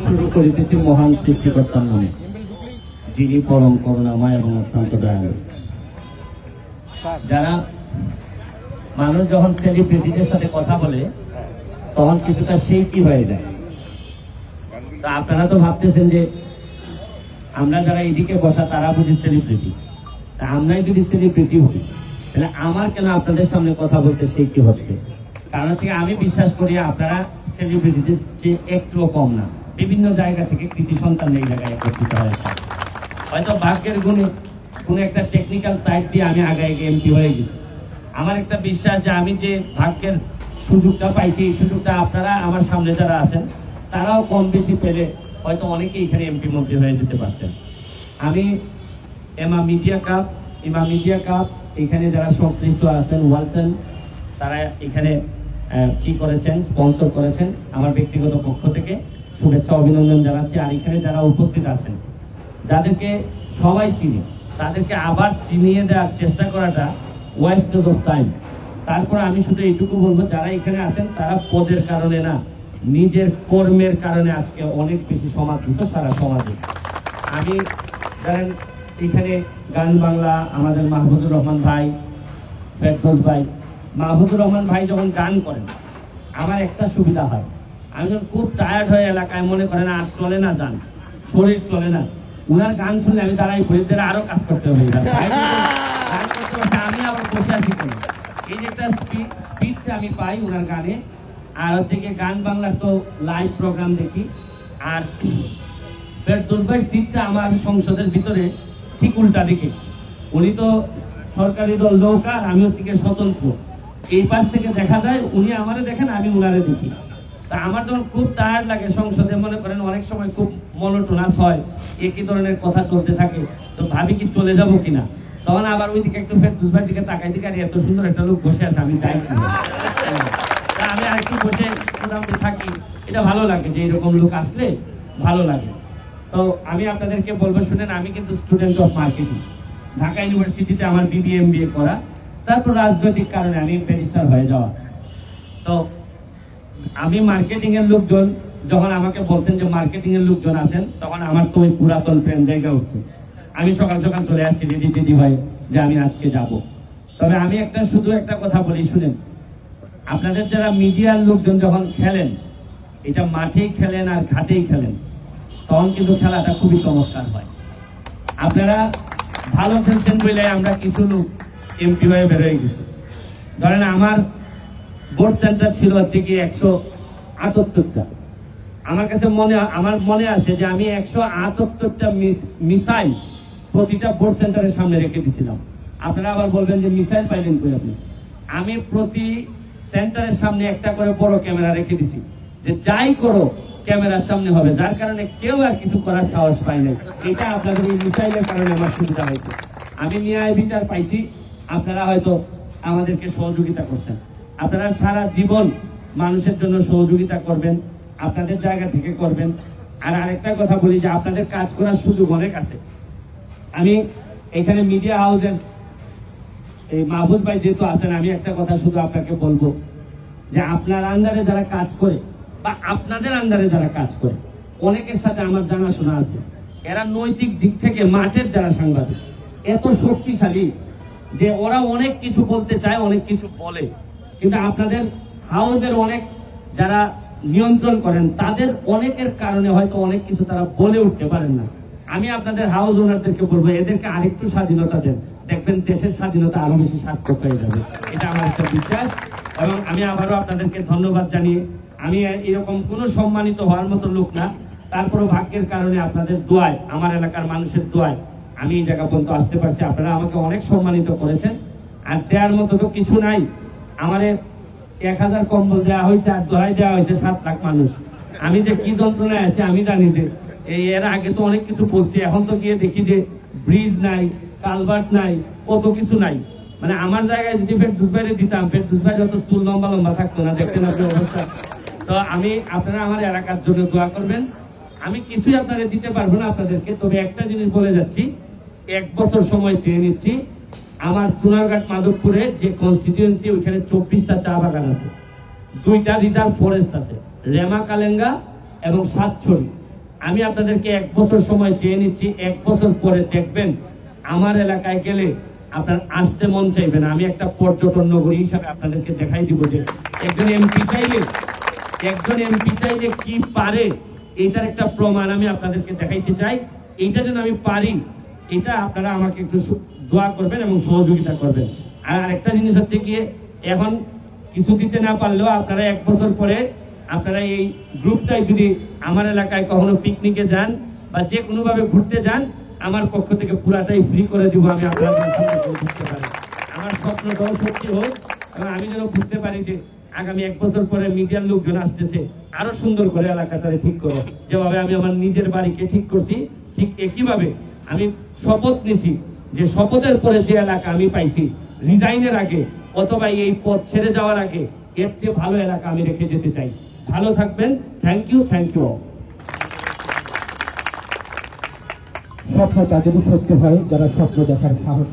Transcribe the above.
শুরু করিতেছি মহান সৃষ্টিকর্তার নামে, যিনি পরম করুণাময় এবং অত্যন্ত দয়ালু। যারা মানুষ যখন সেলিব্রিটিদের সাথে কথা বলে তখন কিছুটা সেই হয়ে যায়। তা আপনারা তো ভাবতেছেন যে আমরা যারা এদিকে বসা তারা বুঝি সেলিব্রিটি, তা আমরাই যদি সেলিব্রিটি হই তাহলে আমার কেন আপনাদের সামনে কথা বলতে সেই কি হচ্ছে? কারণ হচ্ছে আমি বিশ্বাস করি আপনারা সেলিব্রিটিদের চেয়ে একটুও কম না। বিভিন্ন জায়গা থেকে কৃতি সন্তান এই জায়গায় একত্রিত হয়েছে। হয়তো ভাগ্যের গুণে কোনো একটা টেকনিক্যাল সাইড দিয়ে আমি আগে এমপি হয়ে গেছি। আমার একটা বিশ্বাস যে আমি যে ভাগ্যের সুযোগটা পাইছি, এই সুযোগটা আপনারা আমার সামনে যারা আছেন তারাও কম বেশি পেলে হয়তো অনেকেই এখানে এমপি মন্ত্রী হয়ে যেতে পারতেন। আমি ইমাম মিডিয়া কাপ এখানে যারা সংশ্লিষ্ট আছেন, ওয়ালটন, তারা এখানে কি করেছেন, স্পন্সর করেছেন, আমার ব্যক্তিগত পক্ষ থেকে শুভেচ্ছা অভিনন্দন জানাচ্ছি। আর এখানে যারা উপস্থিত আছেন, যাদেরকে সবাই চিনি, তাদেরকে আবার চিনিয়ে দেওয়ার চেষ্টা করাটা ওয়েস্টেজ অফ টাইম। তারপর আমি শুধু এইটুকু বলবো, যারা এখানে আছেন তারা পদের কারণে না, নিজের কর্মের কারণে আজকে অনেক বেশি সমাদৃত সারা সমাজে। আমি জানেন এখানে গান বাংলা আমাদের মাহবুবুর রহমান ভাই, ফেরদৌস ভাই, মাহবুবুর রহমান ভাই যখন গান করেন আমার একটা সুবিধা হয়, আমি যখন খুব টায়ার্ড হয়ে এলাকায় মনে করেন আর চলে না, যান শরীর চলে না, উনার গান শুনলে আমি দাঁড়াই পড়ি, আরো কাজ করতে হবে, আমি আবার বসে আছি কেন, এই যে একটা স্পিডটা আমি পাই উনার গানে। আর হচ্ছে কি গান বাংলার তো লাইভ প্রোগ্রাম দেখি। আর ফেরদৌস ভাই সিটটা আমার সংসদের ভিতরে ঠিক উল্টা দিকে, উনি তো সরকারি দল নৌকা, আমি হচ্ছে কি স্বতন্ত্র, এই পাশ থেকে দেখা যায় উনি আমারে দেখেন, আমি উনারে দেখি। তা আমার যখন খুব টায়ার্ড লাগে সংসদে, মনে করেন অনেক সময় খুব মনোটোনাস হয়, একই ধরনের কথা চলতে থাকে, তো ভাবি কি চলে যাব কিনা, তখন আবার ওইদিকে একটু ফেরদৌস ভাইয়ের দিকে তাকাই দিকে, আর এত সুন্দর একটা লোক বসে আছে, আমি যাই কি আমি আর একটু বসে মোটামুটি থাকি, এটা ভালো লাগে যে এরকম লোক আসলে ভালো লাগে। তো আমি আপনাদেরকে বলবো, শুনেন, আমি কিন্তু স্টুডেন্ট অফ মার্কেটিং, ঢাকা ইউনিভার্সিটিতে আমার BBA MBA করা, তারপর রাজনৈতিক কারণে আমি ব্যারিস্টার হয়ে যাওয়া। তো আমি মার্কেটিং এর লোকজন যখন আমাকে বলছেন যে মার্কেটিং এর লোকজন আছেন, তখন আমার তো ওই পুরাতন প্রেম জায়গা উঠছে। আমি সকাল সকাল চলে আসছি রেডি ভাই যে আমি আজকে যাব। তবে আমি শুধু একটা কথা বলি, শুনেন, আপনাদের যারা মিডিয়ার লোকজন যখন খেলেন, এটা মাঠেই খেলেন আর ঘাটেই খেলেন, তখন কিন্তু খেলাটা খুবই চমৎকার হয়। আপনারা ভালো খেলছেন বলে আমরা কিছু লোক এমপি হয়ে বেরোয় গেছি। ধরেন আমার ভোট সেন্টার ছিল হচ্ছে কি 178টা। আমার মনে আছে যে আমি 178টা মিসাইল প্রতিটা ভোট সেন্টারের সামনে রেখে দিয়েছিলাম। আপনারা আবার বলবেন যে মিসাইল পাইলেন কই আপনি? আমি প্রতি সেন্টারের সামনে একটা করে বড় ক্যামেরা রেখে দিছি, যে যাই করো ক্যামেরার সামনে হবে, যার কারণে কেউ আর কিছু করার সাহস পায় না। এটা আপনাদের এই মিসাইলের কারণে আমার সুবিধা হয়েছে। আমি ন্যায় বিচার পাইছি, আপনারা হয়তো আমাদেরকে সহযোগিতা করছেন। আপনারা সারা জীবন মানুষের জন্য সহযোগিতা করবেন, আপনাদের জায়গা থেকে করবেন। আর আরেকটা কথা বলি যে আপনাদের কাজ করার সুযোগ অনেক আছে। আমি এখানে মিডিয়া হাউসের এই মাহবুব ভাই যেহেতু আছেন, আমি একটা কথা শুধু আপনাকে বলবো যে আপনার আন্ডারে যারা কাজ করে বা আপনাদের আন্ডারে যারা কাজ করে, অনেকের সাথে আমার জানাশোনা আছে, এরা নৈতিক দিক থেকে মাঠের যারা সাংবাদিক এত শক্তিশালী যে ওরা অনেক কিছু বলতে চায়, অনেক কিছু বলে, কিন্তু আপনাদের হাউসের অনেক যারা নিয়ন্ত্রণ করেন তাদের অনেকের কারণে হয়তো অনেক কিছু তারা বলে উঠতে পারেন না। আমি আপনাদের হাউস ওনারদেরকে বলবো, এদেরকে আরেকটু স্বাধীনতা দেন, দেখবেন দেশের স্বাধীনতা আরো বেশি সার্থক হয়ে যাবে। এটা আমার একটা বিশ্বাস। এবং আমি আবারও আপনাদেরকে ধন্যবাদ জানিয়ে, আমি এরকম কোনো সম্মানিত হওয়ার মতো লোক না, তারপরও ভাগ্যের কারণে আপনাদের দোয়ায়, আমার এলাকার মানুষের দোয়ায় আমি এই জায়গা পর্যন্ত আসতে পারছি। আপনারা আমাকে অনেক সম্মানিত করেছেন, আর দেওয়ার মতো তো কিছু নাই। আমারে 1000 কম্বল দেওয়া হয়েছে, আর দোহাই দেওয়া হয়েছে 7 লাখ মানুষ। আমি যে কি যন্ত্রণায় আছি আমি জানি। যে এর আগে তো অনেক কিছু বলছি, এখন তো গিয়ে দেখি যে ব্রিজ নাই, কালভার্ট নাই, কত কিছু নাই। মানে আমার জায়গায় যদি ফেরদৌস ভাইরে দিতাম, ফেরদৌস ভাই যত চুল লম্বা লম্বা থাকতো না, দেখতেন আপনি অবস্থা। তো আপনারা আমার এলাকার জন্য দোয়া করবেন। আমি কিছুই আপনারা দিতে পারবো না আপনাদেরকে, তবে একটা জিনিস বলে যাচ্ছি, 1 বছর সময় চেয়ে নিচ্ছি। আমার চুনারঘাট মাধবপুরে যে কনস্টিটিউয়েন্সি, ওইখানে 24টা চা বাগান আছে। 2টা রিজার্ভ ফরেস্ট আছে, রেমা কালেঙ্গা এবং সাতছড়ি। আমি আপনাদেরকে 1 বছর সময় চেয়ে নিচ্ছি, 1 বছর পরে দেখবেন আমার এলাকায় গেলে আপনার আসতে মন চাইবে না। আমি একটা পর্যটন নগরী হিসাবে আপনাদেরকে দেখাই দিব যে একজন এমপি চাইলে কি পারে, এইটার একটা প্রমাণ আমি আপনাদেরকে দেখাইতে চাই। এইটা যেন আমি পারি, এটা আপনারা আমাকে একটু দোয়া করবেন এবং সহযোগিতা করবেন। আর আরেকটা জিনিস হচ্ছে গিয়ে, এখন কিছু দিতে না পারলেও আপনারা 1 বছর পরে আপনারা এই গ্রুপটাই যদি আমার এলাকায় কখনো পিকনিকে যান বা যে কোনো ভাবে ঘুরতে যান, আমার পক্ষ থেকে পুরাটাই ফ্রি করে দিব। আমি আপনাদের সঙ্গে বুঝতে পারি আমার স্বপ্নটাও সত্যি হোক, এবং আমি যেন বুঝতে পারি যে আগামী 1 বছর পরে মিডিয়ার লোকজন আসতেছে আরো সুন্দর করে এলাকাটারে ঠিক করে, যেভাবে আমি আমার নিজের বাড়িকে ঠিক করছি, ঠিক একইভাবে আমি শপথ নিছি যে শপথের পরে যে এলাকা আমি পাইছি রিজাইনের আগে অথবা এই পথ ছেড়ে যাওয়ার আগে, এর চেয়ে ভালো এলাকা আমি রেখে যেতে চাই। ভালো থাকবেন। Thank you. স্বপ্ন তাদেরই সত্যি হয় যারা স্বপ্ন দেখার সাহস